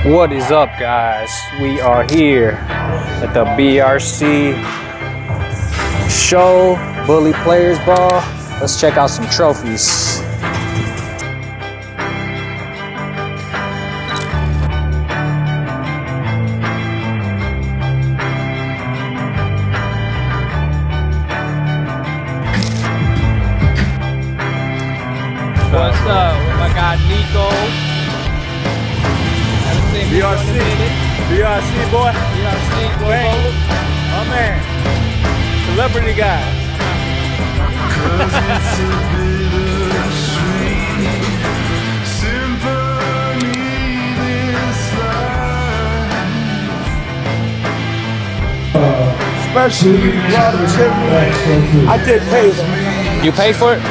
What is up, guys? We are here at the BRC show, Bully Players Ball. Let's check out some trophies. What's up with my guy Nico? BRC boy. BRC boy. Bang. Oh man. Celebrity guy. Especially relatively, I did pay. You paid for it?